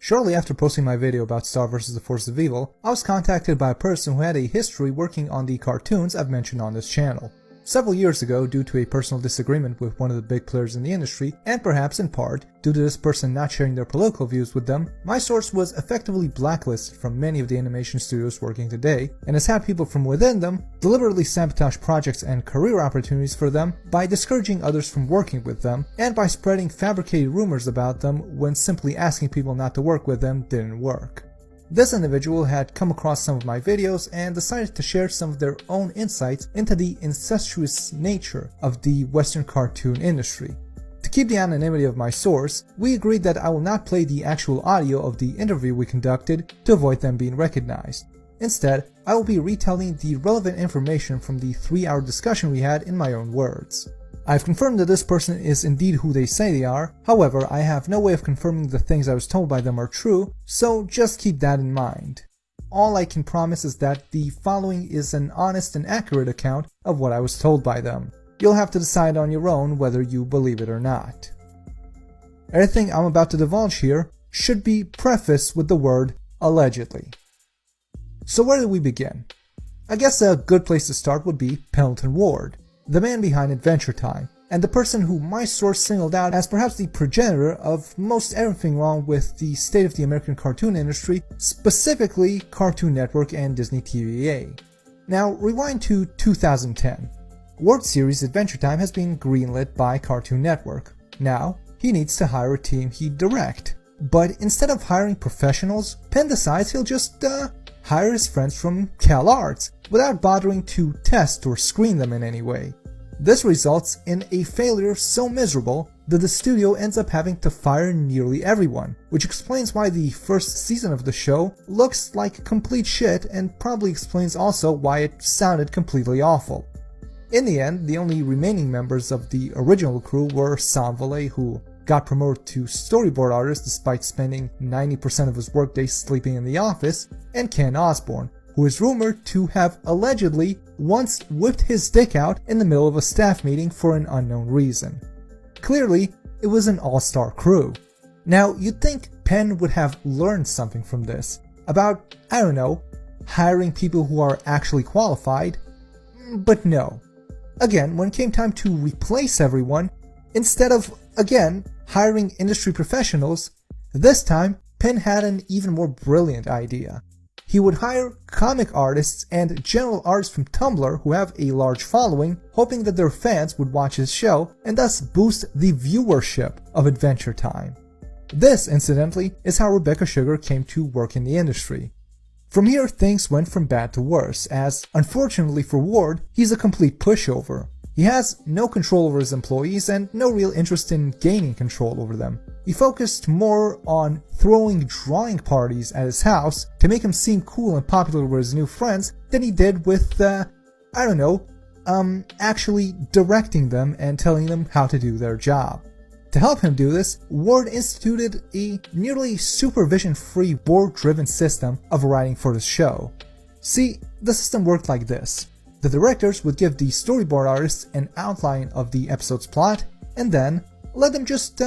Shortly after posting my video about Star vs. the Forces of Evil, I was contacted by a person who had a history working on the cartoons I've mentioned on this channel. Several years ago, due to a personal disagreement with one of the big players in the industry, and perhaps in part due to this person not sharing their political views with them, my source was effectively blacklisted from many of the animation studios working today, and has had people from within them deliberately sabotage projects and career opportunities for them by discouraging others from working with them, and by spreading fabricated rumors about them when simply asking people not to work with them didn't work. This individual had come across some of my videos and decided to share some of their own insights into the incestuous nature of the Western cartoon industry. To keep the anonymity of my source, we agreed that I will not play the actual audio of the interview we conducted to avoid them being recognized. Instead, I will be retelling the relevant information from the 3-hour discussion we had in my own words. I've confirmed that this person is indeed who they say they are, however, I have no way of confirming the things I was told by them are true, so just keep that in mind. All I can promise is that the following is an honest and accurate account of what I was told by them. You'll have to decide on your own whether you believe it or not. Everything I'm about to divulge here should be prefaced with the word allegedly. So where do we begin? I guess a good place to start would be Pendleton Ward, the man behind Adventure Time, and the person who my source singled out as perhaps the progenitor of most everything wrong with the state of the American cartoon industry, specifically Cartoon Network and Disney TVA. Now, rewind to 2010. Ward's series Adventure Time has been greenlit by Cartoon Network. Now, he needs to hire a team he'd direct. But instead of hiring professionals, Penn decides he'll just hire his friends from CalArts, without bothering to test or screen them in any way. This results in a failure so miserable that the studio ends up having to fire nearly everyone, which explains why the first season of the show looks like complete shit and probably explains also why it sounded completely awful. In the end, the only remaining members of the original crew were Sam Valet, who got promoted to storyboard artist despite spending 90% of his workday sleeping in the office, and Ken Osborne, who is rumored to have allegedly once whipped his dick out in the middle of a staff meeting for an unknown reason. Clearly, it was an all-star crew. Now, you'd think Penn would have learned something from this, about, I don't know, hiring people who are actually qualified, but no. Again, when it came time to replace everyone, instead of, again, hiring industry professionals, this time Penn had an even more brilliant idea. He would hire comic artists and general artists from Tumblr who have a large following, hoping that their fans would watch his show and thus boost the viewership of Adventure Time. This, incidentally, is how Rebecca Sugar came to work in the industry. From here, things went from bad to worse, as, unfortunately for Ward, he's a complete pushover. He has no control over his employees and no real interest in gaining control over them. He focused more on throwing drawing parties at his house to make him seem cool and popular with his new friends than he did with, actually directing them and telling them how to do their job. To help him do this, Ward instituted a nearly supervision-free board-driven system of writing for the show. See, the system worked like this. The directors would give the storyboard artists an outline of the episode's plot, and then let them just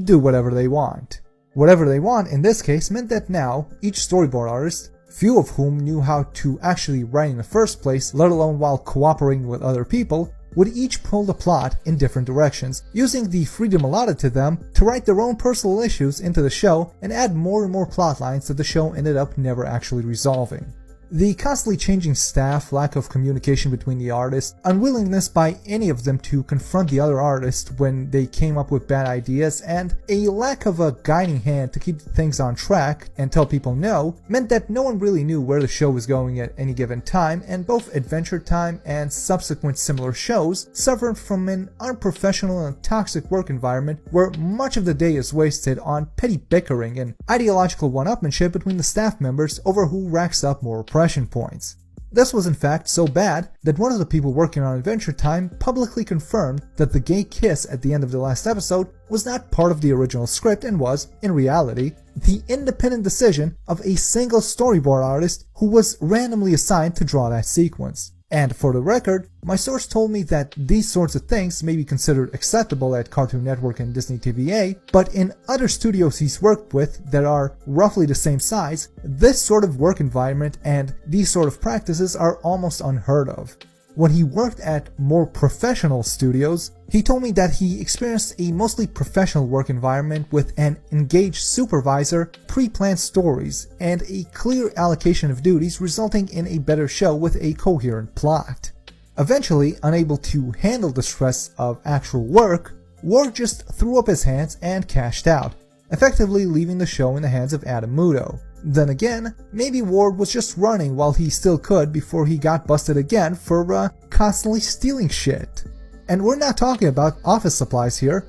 do whatever they want. Whatever they want in this case meant that now, each storyboard artist, few of whom knew how to actually write in the first place, let alone while cooperating with other people, would each pull the plot in different directions, using the freedom allotted to them to write their own personal issues into the show and add more and more plot lines that the show ended up never actually resolving. The constantly changing staff, lack of communication between the artists, unwillingness by any of them to confront the other artist when they came up with bad ideas, and a lack of a guiding hand to keep things on track and tell people no, meant that no one really knew where the show was going at any given time, and both Adventure Time and subsequent similar shows suffered from an unprofessional and toxic work environment where much of the day is wasted on petty bickering and ideological one-upmanship between the staff members over who racks up more impression points. This was in fact so bad that one of the people working on Adventure Time publicly confirmed that the gay kiss at the end of the last episode was not part of the original script and was, in reality, the independent decision of a single storyboard artist who was randomly assigned to draw that sequence. And for the record, my source told me that these sorts of things may be considered acceptable at Cartoon Network and Disney TVA, but in other studios he's worked with that are roughly the same size, this sort of work environment and these sort of practices are almost unheard of. When he worked at more professional studios, he told me that he experienced a mostly professional work environment with an engaged supervisor, pre-planned stories, and a clear allocation of duties resulting in a better show with a coherent plot. Eventually, unable to handle the stress of actual work, Ward just threw up his hands and cashed out, effectively leaving the show in the hands of Adam Muto. Then again, maybe Ward was just running while he still could before he got busted again for constantly stealing shit. And we're not talking about office supplies here,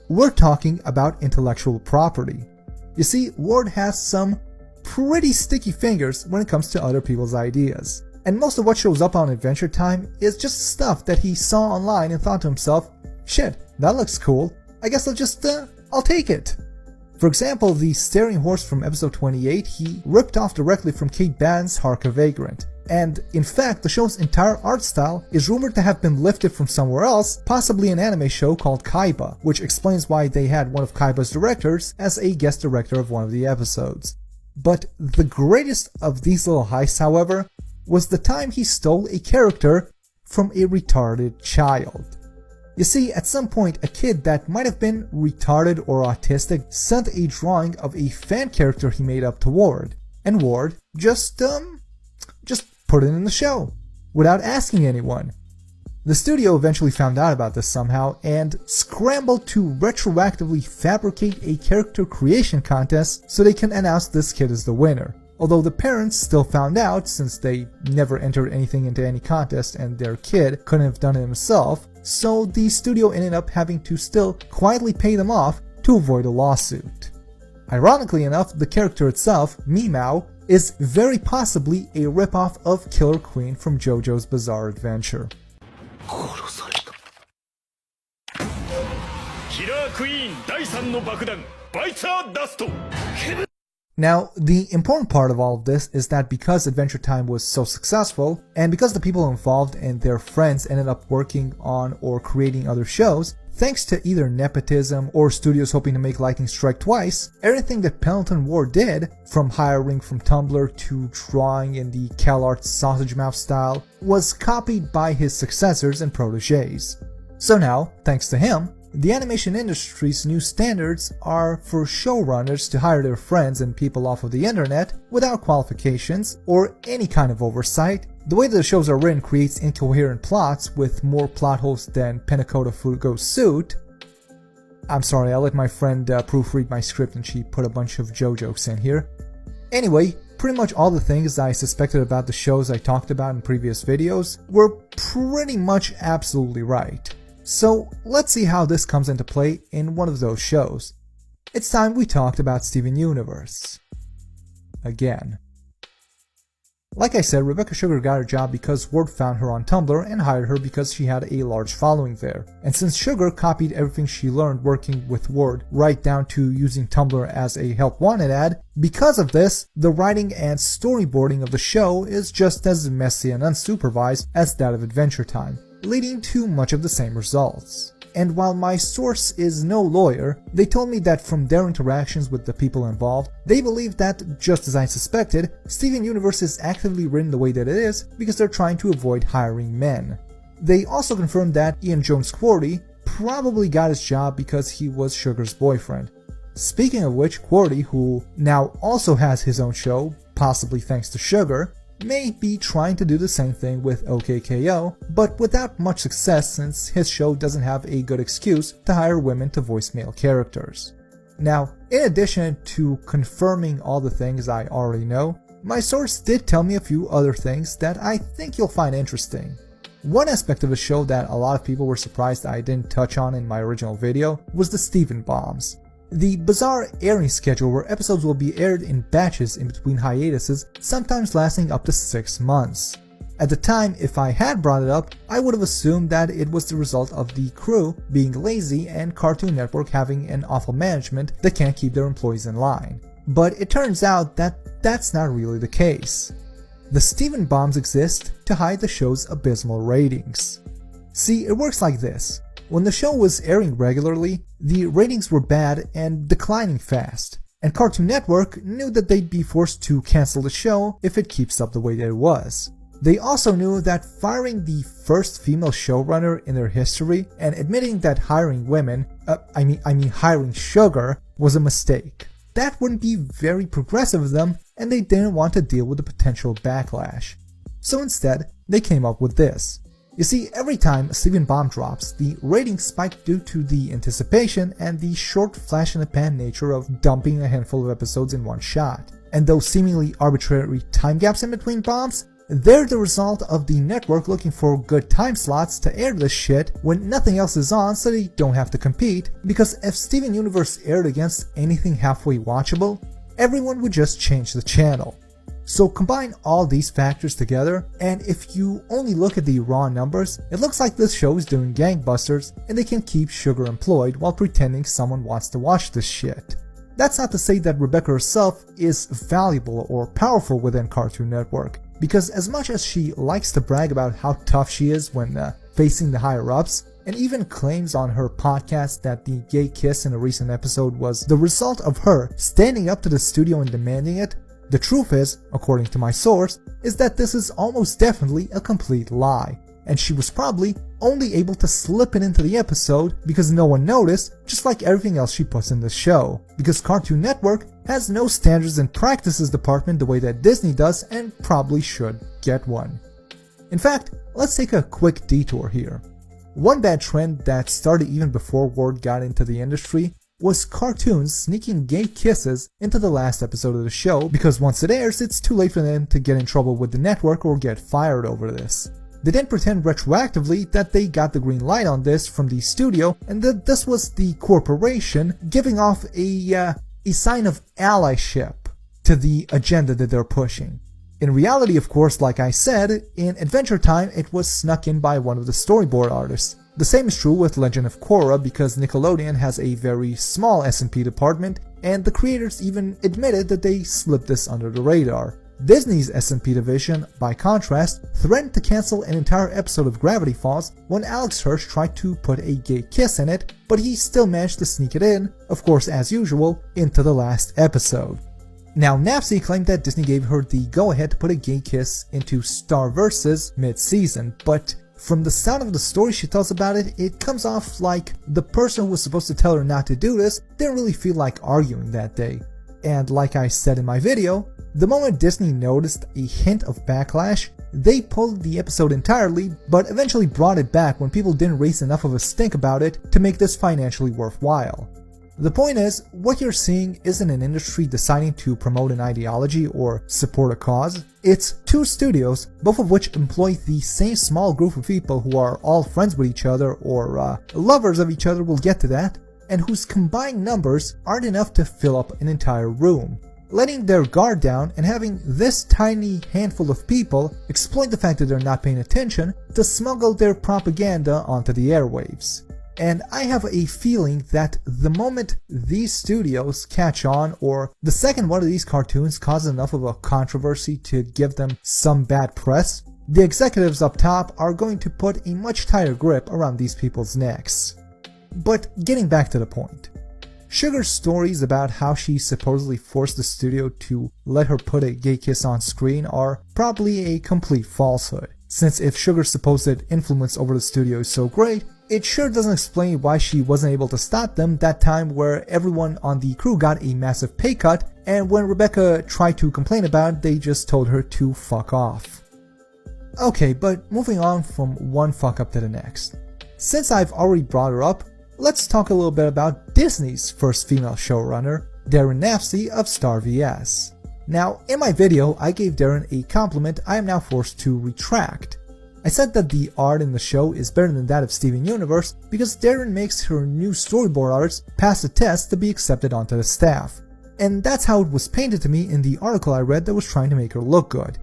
we're talking about intellectual property. You see, Ward has some pretty sticky fingers when it comes to other people's ideas. And most of what shows up on Adventure Time is just stuff that he saw online and thought to himself, shit, that looks cool, I guess I'll take it. For example, the staring horse from episode 28 he ripped off directly from Kate Ban's Hark a Vagrant. And in fact, the show's entire art style is rumored to have been lifted from somewhere else, possibly an anime show called Kaiba, which explains why they had one of Kaiba's directors as a guest director of one of the episodes. But the greatest of these little heists, however, was the time he stole a character from a retarded child. You see, at some point, a kid that might have been retarded or autistic sent a drawing of a fan character he made up to Ward, and Ward just put it in the show, without asking anyone. The studio eventually found out about this somehow, and scrambled to retroactively fabricate a character creation contest so they can announce this kid as the winner. Although the parents still found out since they never entered anything into any contest and their kid couldn't have done it himself, so the studio ended up having to still quietly pay them off to avoid a lawsuit. Ironically enough, the character itself, Mimau, is very possibly a ripoff of Killer Queen from JoJo's Bizarre Adventure. Killer Queen 第3の爆弾バイツァーダスト Now, the important part of all of this is that because Adventure Time was so successful, and because the people involved and their friends ended up working on or creating other shows, thanks to either nepotism or studios hoping to make lightning strike twice, everything that Pendleton Ward did, from hiring from Tumblr to drawing in the CalArts sausage mouth style, was copied by his successors and proteges. So now, thanks to him, the animation industry's new standards are for showrunners to hire their friends and people off of the internet without qualifications or any kind of oversight. The way that the shows are written creates incoherent plots with more plot holes than Pennacotta Fugo's suit. I'm sorry, I let my friend proofread my script and she put a bunch of JoJo jokes in here. Anyway, pretty much all the things I suspected about the shows I talked about in previous videos were pretty much absolutely right. So let's see how this comes into play in one of those shows. It's time we talked about Steven Universe. Again. Like I said, Rebecca Sugar got her job because Ward found her on Tumblr and hired her because she had a large following there. And since Sugar copied everything she learned working with Ward right down to using Tumblr as a help wanted ad, because of this, the writing and storyboarding of the show is just as messy and unsupervised as that of Adventure Time, leading to much of the same results. And while my source is no lawyer, they told me that from their interactions with the people involved, they believe that, just as I suspected, Steven Universe is actively written the way that it is because they're trying to avoid hiring men. They also confirmed that Ian Jones-Quartey probably got his job because he was Sugar's boyfriend. Speaking of which, Quartey, who now also has his own show, possibly thanks to Sugar, may be trying to do the same thing with OKKO, but without much success since his show doesn't have a good excuse to hire women to voice male characters. Now, in addition to confirming all the things I already know, my source did tell me a few other things that I think you'll find interesting. One aspect of the show that a lot of people were surprised I didn't touch on in my original video was the Steven bombs. The bizarre airing schedule where episodes will be aired in batches in between hiatuses, sometimes lasting up to 6 months. At the time, if I had brought it up, I would have assumed that it was the result of the crew being lazy and Cartoon Network having an awful management that can't keep their employees in line. But it turns out that that's not really the case. The Steven bombs exist to hide the show's abysmal ratings. See, it works like this. When the show was airing regularly, the ratings were bad and declining fast, and Cartoon Network knew that they'd be forced to cancel the show if it keeps up the way that it was. They also knew that firing the first female showrunner in their history and admitting that hiring women, hiring Sugar, was a mistake. That wouldn't be very progressive of them, and they didn't want to deal with the potential backlash. So instead, they came up with this. You see, every time a Steven bomb drops, the ratings spike due to the anticipation and the short flash-in-the-pan nature of dumping a handful of episodes in one shot. And those seemingly arbitrary time gaps in between bombs, they're the result of the network looking for good time slots to air this shit when nothing else is on so they don't have to compete, because if Steven Universe aired against anything halfway watchable, everyone would just change the channel. So combine all these factors together, and if you only look at the raw numbers, it looks like this show is doing gangbusters and they can keep Sugar employed while pretending someone wants to watch this shit. That's not to say that Rebecca herself is valuable or powerful within Cartoon Network, because as much as she likes to brag about how tough she is when facing the higher-ups, and even claims on her podcast that the gay kiss in a recent episode was the result of her standing up to the studio and demanding it, the truth is, according to my source, is that this is almost definitely a complete lie, and she was probably only able to slip it into the episode because no one noticed, just like everything else she puts in the show, because Cartoon Network has no standards and practices department the way that Disney does and probably should get one. In fact, let's take a quick detour here. One bad trend that started even before word got into the industry was cartoons sneaking gay kisses into the last episode of the show, because once it airs, it's too late for them to get in trouble with the network or get fired over this. They then pretend retroactively that they got the green light on this from the studio and that this was the corporation giving off a sign of allyship to the agenda that they're pushing. In reality, of course, like I said, in Adventure Time it was snuck in by one of the storyboard artists. The same is true with Legend of Korra, because Nickelodeon has a very small S&P department, and the creators even admitted that they slipped this under the radar. Disney's S&P division, by contrast, threatened to cancel an entire episode of Gravity Falls when Alex Hirsch tried to put a gay kiss in it, but he still managed to sneak it in, of course as usual, into the last episode. Now, Napsy claimed that Disney gave her the go-ahead to put a gay kiss into Starversus mid-season, but from the sound of the story she tells about it, it comes off like the person who was supposed to tell her not to do this didn't really feel like arguing that day. And like I said in my video, the moment Disney noticed a hint of backlash, they pulled the episode entirely, but eventually brought it back when people didn't raise enough of a stink about it to make this financially worthwhile. The point is, what you're seeing isn't an industry deciding to promote an ideology or support a cause. It's two studios, both of which employ the same small group of people who are all friends with each other or lovers of each other, we'll get to that, and whose combined numbers aren't enough to fill up an entire room. Letting their guard down and having this tiny handful of people exploit the fact that they're not paying attention to smuggle their propaganda onto the airwaves. And I have a feeling that the moment these studios catch on, or the second one of these cartoons causes enough of a controversy to give them some bad press, the executives up top are going to put a much tighter grip around these people's necks. But getting back to the point. Sugar's stories about how she supposedly forced the studio to let her put a gay kiss on screen are probably a complete falsehood, since if Sugar's supposed influence over the studio is so great, it sure doesn't explain why she wasn't able to stop them that time where everyone on the crew got a massive pay cut, and when Rebecca tried to complain about it, they just told her to fuck off. Okay, but moving on from one fuck up to the next. Since I've already brought her up, let's talk a little bit about Disney's first female showrunner, Darren Napsy of Star vs. Now, in my video, I gave Darren a compliment I am now forced to retract. I said that the art in the show is better than that of Steven Universe because Darren makes her new storyboard artists pass a test to be accepted onto the staff. And that's how it was painted to me in the article I read that was trying to make her look good.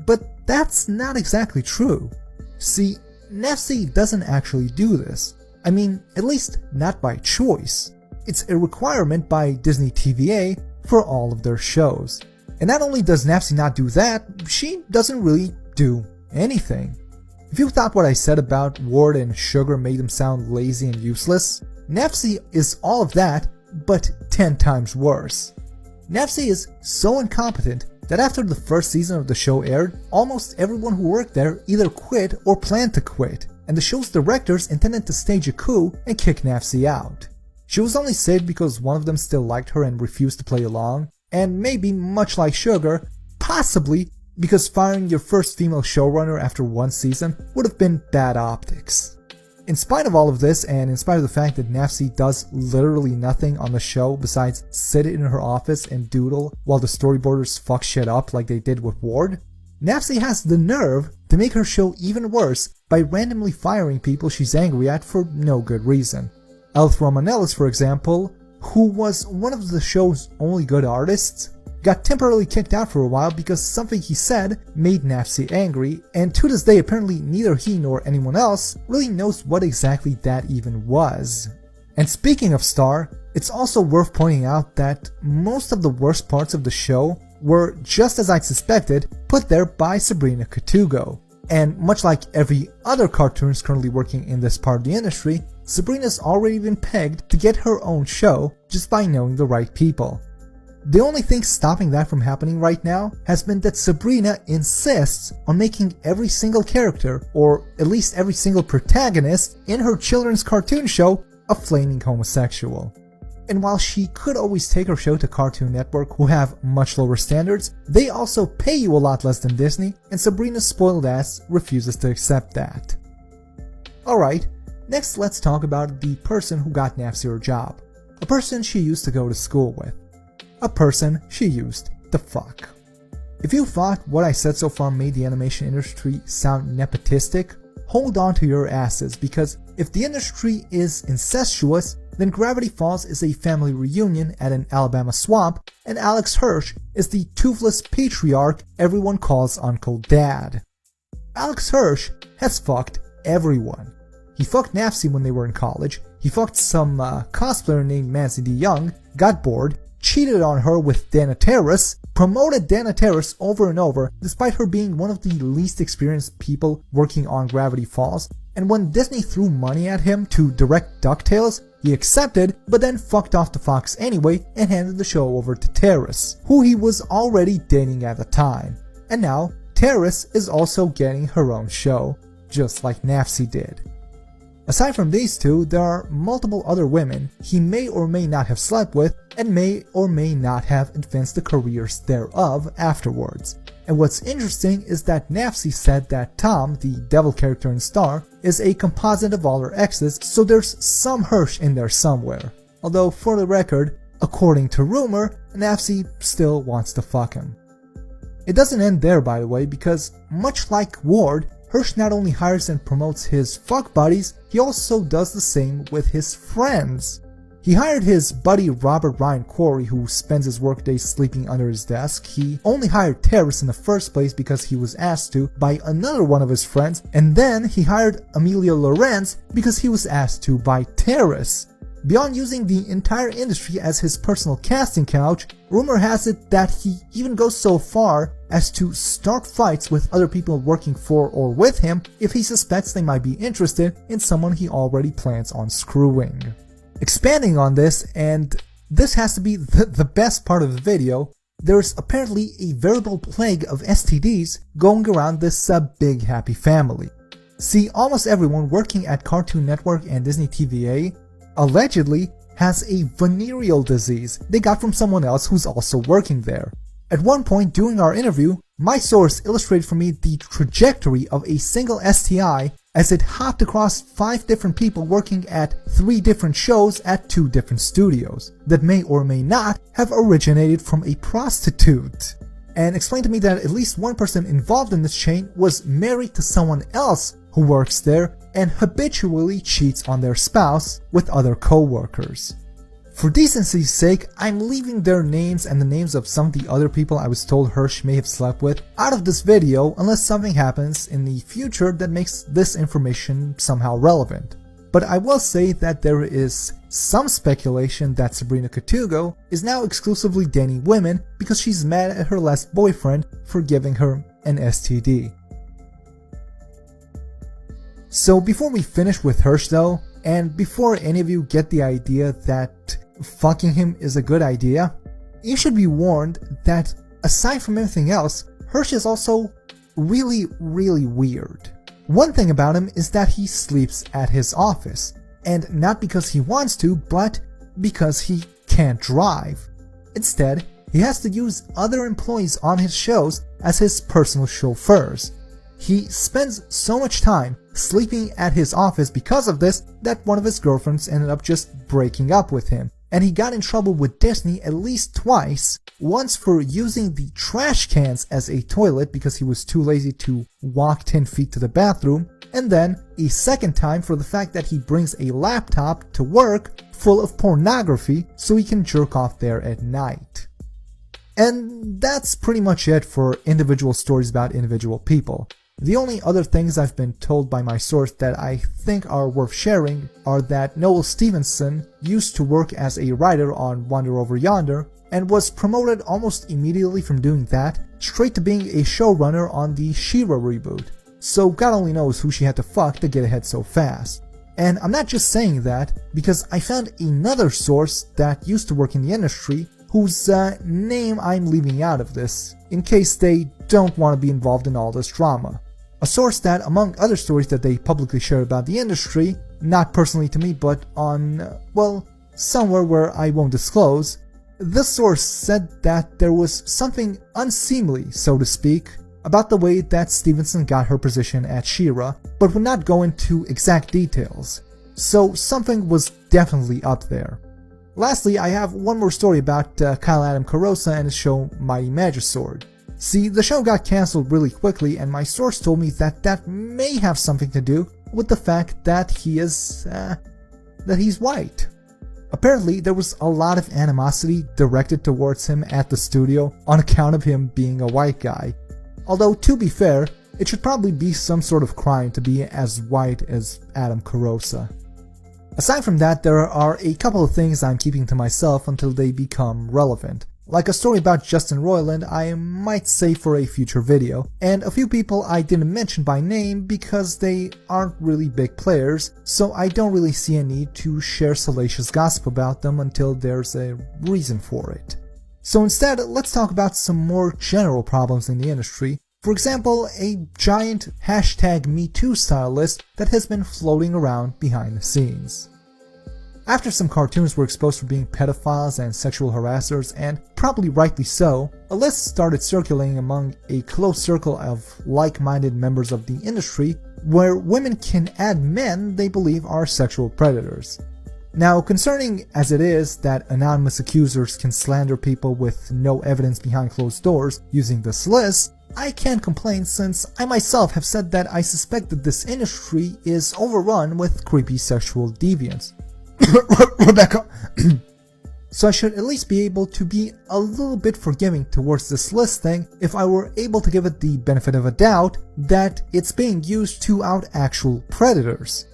But that's not exactly true. See, Napsy doesn't actually do this. I mean, at least not by choice. It's a requirement by Disney TVA for all of their shows. And not only does Nafsi not do that, she doesn't really do anything. If you thought what I said about Ward and Sugar made them sound lazy and useless, Nafsi is all of that, but 10 times worse. Nafsi is so incompetent that after the first season of the show aired, almost everyone who worked there either quit or planned to quit, and the show's directors intended to stage a coup and kick Nafsi out. She was only saved because one of them still liked her and refused to play along, and maybe, much like Sugar, possibly because firing your first female showrunner after one season would have been bad optics. In spite of all of this, and in spite of the fact that Nafsi does literally nothing on the show besides sit in her office and doodle while the storyboarders fuck shit up like they did with Ward, Nafsi has the nerve to make her show even worse by randomly firing people she's angry at for no good reason. Elf Romanellis, for example, who was one of the show's only good artists, got temporarily kicked out for a while because something he said made Nafsi angry, and to this day apparently neither he nor anyone else really knows what exactly that even was. And speaking of Star, it's also worth pointing out that most of the worst parts of the show were, just as I suspected, put there by Sabrina Katugo. And much like every other cartoonist currently working in this part of the industry, Sabrina's already been pegged to get her own show just by knowing the right people. The only thing stopping that from happening right now has been that Sabrina insists on making every single character, or at least every single protagonist, in her children's cartoon show a flaming homosexual. And while she could always take her show to Cartoon Network, who have much lower standards, they also pay you a lot less than Disney, and Sabrina's spoiled ass refuses to accept that. Alright, next let's talk about the person who got Nafsi her job. A person she used to go to school with. A person she used to fuck. If you thought what I said so far made the animation industry sound nepotistic, hold on to your asses, because if the industry is incestuous, then Gravity Falls is a family reunion at an Alabama swamp, and Alex Hirsch is the toothless patriarch everyone calls Uncle Dad. Alex Hirsch has fucked everyone. He fucked Nafsi when they were in college, he fucked some cosplayer named Mancy D. Young, got bored, cheated on her with Dana Terrace, promoted Dana Terrace over and over despite her being one of the least experienced people working on Gravity Falls, and when Disney threw money at him to direct DuckTales, he accepted, but then fucked off to Fox anyway and handed the show over to Terrace, who he was already dating at the time. And now, Terrace is also getting her own show, just like Nafsi did. Aside from these two, there are multiple other women he may or may not have slept with and may or may not have advanced the careers thereof afterwards. And what's interesting is that Nafsi said that Tom, the devil character in Star, is a composite of all her exes, so there's some Hirsch in there somewhere. Although, for the record, according to rumor, Nafsi still wants to fuck him. It doesn't end there, by the way, because much like Ward, Hirsch not only hires and promotes his fuck buddies, he also does the same with his friends. He hired his buddy Robert Ryan Corey, who spends his workdays sleeping under his desk. He only hired Terrace in the first place because he was asked to by another one of his friends, and then he hired Emilio Lorenz because he was asked to by Terrace. Beyond using the entire industry as his personal casting couch, rumor has it that he even goes so far as to start fights with other people working for or with him if he suspects they might be interested in someone he already plans on screwing. Expanding on this, and this has to be the best part of the video, there's apparently a veritable plague of STDs going around this big happy family. See, almost everyone working at Cartoon Network and Disney TVA allegedly has a venereal disease they got from someone else who's also working there. At one point during our interview, my source illustrated for me the trajectory of a single STI as it hopped across 5 different people working at 3 different shows at 2 different studios that may or may not have originated from a prostitute, and explained to me that at least one person involved in this chain was married to someone else who works there and habitually cheats on their spouse with other co-workers. For decency's sake, I'm leaving their names and the names of some of the other people I was told Hirsch may have slept with out of this video unless something happens in the future that makes this information somehow relevant. but I will say that there is some speculation that Sabrina Katugo is now exclusively dating women because she's mad at her last boyfriend for giving her an STD. So before we finish with Hirsch though, and before any of you get the idea that fucking him is a good idea, you should be warned that aside from everything else, Hirsch is also really weird. One thing about him is that he sleeps at his office, and not because he wants to, but because he can't drive. Instead, he has to use other employees on his shows as his personal chauffeurs. He spends so much time sleeping at his office because of this that one of his girlfriends ended up just breaking up with him, and he got in trouble with Disney at least twice, once for using the trash cans as a toilet because he was too lazy to walk 10 feet to the bathroom, and then a second time for the fact that he brings a laptop to work full of pornography so he can jerk off there at night. And that's pretty much it for individual stories about individual people. The only other things I've been told by my source that I think are worth sharing are that Noel Stevenson used to work as a writer on Wonder Over Yonder and was promoted almost immediately from doing that straight to being a showrunner on the She-Ra reboot. So God only knows who she had to fuck to get ahead so fast. And I'm not just saying that because I found another source that used to work in the industry whose name I'm leaving out of this in case they don't want to be involved in all this drama. A source that, among other stories that they publicly shared about the industry, not personally to me but on, well, somewhere where I won't disclose, this source said that there was something unseemly, so to speak, about the way that Stevenson got her position at She-Ra, but would not go into exact details. So something was definitely up there. Lastly, I have one more story about Kyle Adam Carosa and his show Mighty Magisword. See, the show got cancelled really quickly, and my source told me that that may have something to do with the fact that he's white. Apparently, there was a lot of animosity directed towards him at the studio on account of him being a white guy. Although, to be fair, it should probably be some sort of crime to be as white as Adam Carosa. Aside from that, there are a couple of things I'm keeping to myself until they become relevant. Like a story about Justin Roiland I might save for a future video, and a few people I didn't mention by name because they aren't really big players, so I don't really see a need to share salacious gossip about them until there's a reason for it. So instead, let's talk about some more general problems in the industry. For example, a giant #MeToo style list that has been floating around behind the scenes. After some cartoons were exposed for being pedophiles and sexual harassers, and probably rightly so, a list started circulating among a close circle of like-minded members of the industry where women can add men they believe are sexual predators. Now, concerning as it is that anonymous accusers can slander people with no evidence behind closed doors using this list, I can't complain since I myself have said that I suspect that this industry is overrun with creepy sexual deviants. Rebecca! So I should at least be able to be a little bit forgiving towards this list thing if I were able to give it the benefit of a doubt that it's being used to out actual predators.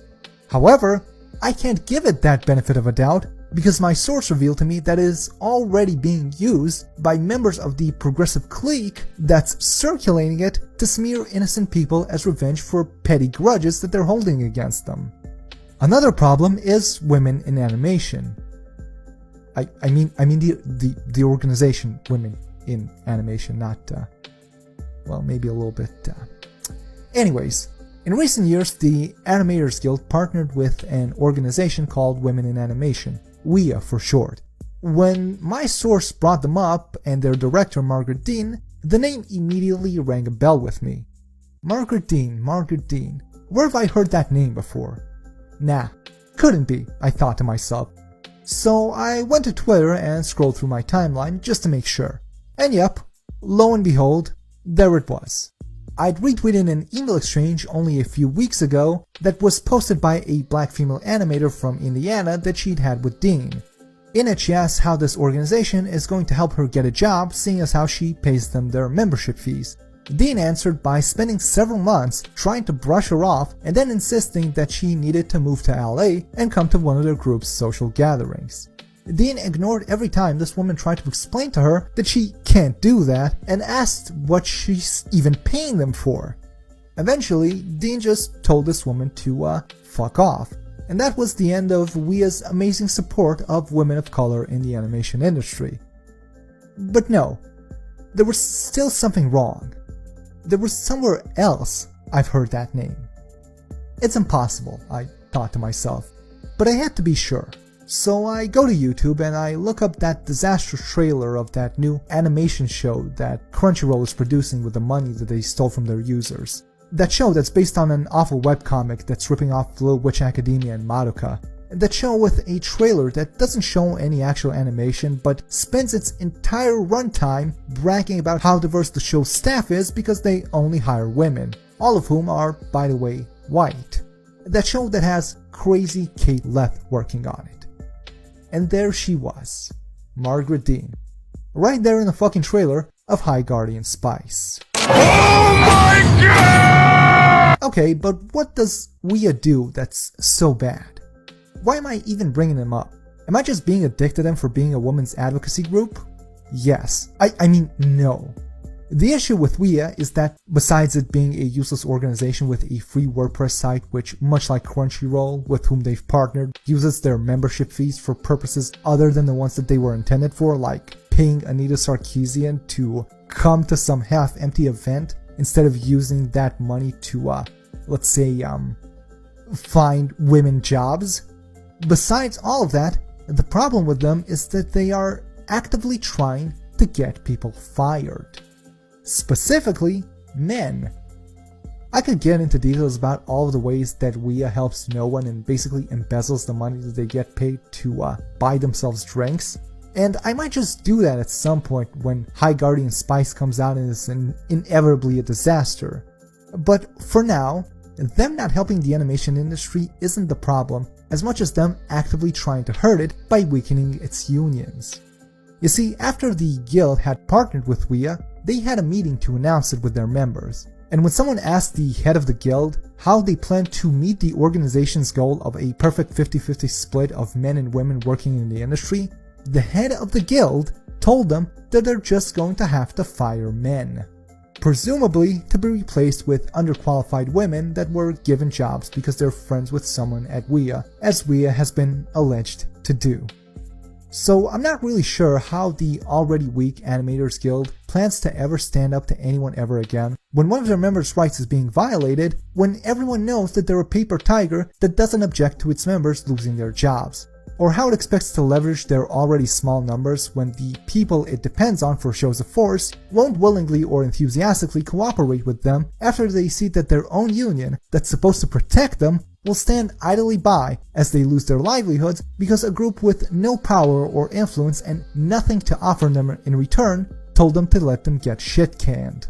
However, I can't give it that benefit of a doubt because my source revealed to me that it is already being used by members of the progressive clique that's circulating it to smear innocent people as revenge for petty grudges that they're holding against them. Another problem is women in animation. I mean the organization Women in Animation, not, well, maybe a little bit, Anyways, in recent years, the Animators Guild partnered with an organization called Women in Animation, WIA for short. When my source brought them up and their director Margaret Dean, the name immediately rang a bell with me. Margaret Dean, where have I heard that name before? Nah, couldn't be, I thought to myself. So I went to Twitter and scrolled through my timeline just to make sure. And yep, lo and behold, there it was. I'd retweeted an email exchange only a few weeks ago that was posted by a black female animator from Indiana that she'd had with Dean. In it, she asks how this organization is going to help her get a job, seeing as how she pays them their membership fees. Dean answered by spending several months trying to brush her off and then insisting that she needed to move to LA and come to one of their group's social gatherings. Dean ignored every time this woman tried to explain to her that she can't do that and asked what she's even paying them for. Eventually, Dean just told this woman to fuck off. And that was the end of Ouia's amazing support of women of color in the animation industry. But no, there was still something wrong. There was somewhere else I've heard that name. It's impossible, I thought to myself, but I had to be sure. So I go to YouTube and I look up that disastrous trailer of that new animation show that Crunchyroll is producing with the money that they stole from their users. That show that's based on an awful webcomic that's ripping off Little Witch Academia and Madoka. That show with a trailer that doesn't show any actual animation but spends its entire runtime bragging about how diverse the show's staff is because they only hire women, all of whom are, by the way, white. That show that has crazy Kate Leth working on it. And there she was, Margaret Dean, right there in the fucking trailer of High Guardian Spice. Oh my god! Okay, but what does Ouia do that's so bad? Why am I even bringing them up? Am I just being a dick to them for being a women's advocacy group? Yes. I mean, no. The issue with Ouia is that, besides it being a useless organization with a free WordPress site which, much like Crunchyroll, with whom they've partnered, uses their membership fees for purposes other than the ones that they were intended for, like paying Anita Sarkeesian to come to some half-empty event instead of using that money to, let's say, find women jobs. Besides all of that, the problem with them is that they are actively trying to get people fired. Specifically, men. I could get into details about all of the ways that Ouia helps no one and basically embezzles the money that they get paid to buy themselves drinks. And I might just do that at some point when High Guardian Spice comes out and is inevitably a disaster. But for now, them not helping the animation industry isn't the problem, as much as them actively trying to hurt it by weakening its unions. You see, after the guild had partnered with Ouia, they had a meeting to announce it with their members. And when someone asked the head of the guild how they planned to meet the organization's goal of a perfect 50-50 split of men and women working in the industry, the head of the guild told them that they're just going to have to fire men. Presumably to be replaced with underqualified women that were given jobs because they're friends with someone at Ouia, as Ouia has been alleged to do. So I'm not really sure how the already weak Animators Guild plans to ever stand up to anyone ever again when one of their members' rights is being violated, when everyone knows that they're a paper tiger that doesn't object to its members losing their jobs. Or how it expects to leverage their already small numbers when the people it depends on for shows of force won't willingly or enthusiastically cooperate with them after they see that their own union, that's supposed to protect them, will stand idly by as they lose their livelihoods because a group with no power or influence and nothing to offer them in return told them to let them get shit canned.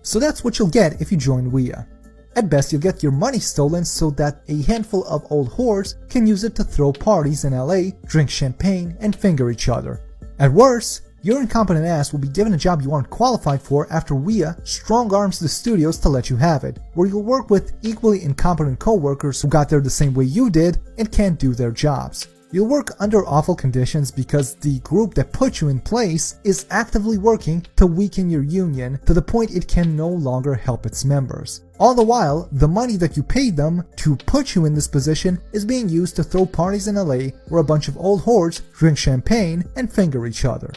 So that's what you'll get if you join Ouia. At best, you'll get your money stolen so that a handful of old whores can use it to throw parties in LA, drink champagne, and finger each other. At worst, your incompetent ass will be given a job you aren't qualified for after Ouia strong arms the studios to let you have it, where you'll work with equally incompetent co-workers who got there the same way you did and can't do their jobs. You'll work under awful conditions because the group that put you in place is actively working to weaken your union to the point it can no longer help its members. All the while, the money that you paid them to put you in this position is being used to throw parties in LA where a bunch of old whores drink champagne and finger each other.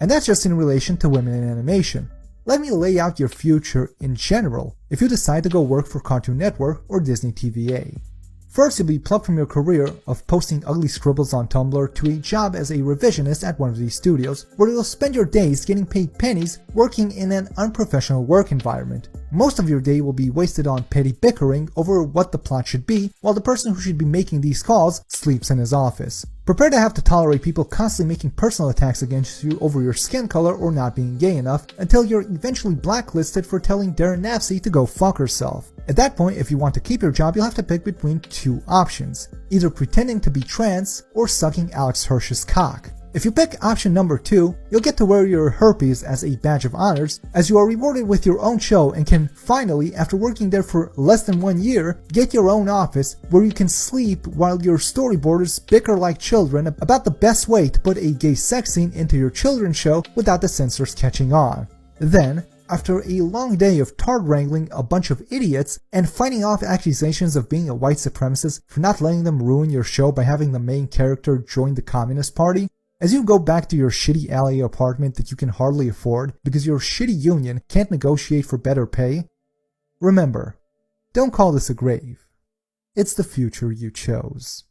And that's just in relation to women in animation. Let me lay out your future in general if you decide to go work for Cartoon Network or Disney TVA. First, you'll be plucked from your career of posting ugly scribbles on Tumblr to a job as a revisionist at one of these studios, where you'll spend your days getting paid pennies working in an unprofessional work environment. Most of your day will be wasted on petty bickering over what the plot should be, while the person who should be making these calls sleeps in his office. Prepare to have to tolerate people constantly making personal attacks against you over your skin color or not being gay enough, until you're eventually blacklisted for telling Darren Nafsi to go fuck herself. At that point, if you want to keep your job, you'll have to pick between two options, either pretending to be trans or sucking Alex Hirsch's cock. If you pick option number 2, you'll get to wear your herpes as a badge of honors, as you are rewarded with your own show and can finally, after working there for less than 1 year, get your own office where you can sleep while your storyboarders bicker like children about the best way to put a gay sex scene into your children's show without the censors catching on. Then, after a long day of tard wrangling a bunch of idiots and fighting off accusations of being a white supremacist for not letting them ruin your show by having the main character join the Communist Party, as you go back to your shitty alley apartment that you can hardly afford because your shitty union can't negotiate for better pay, remember, don't call this a grave. It's the future you chose.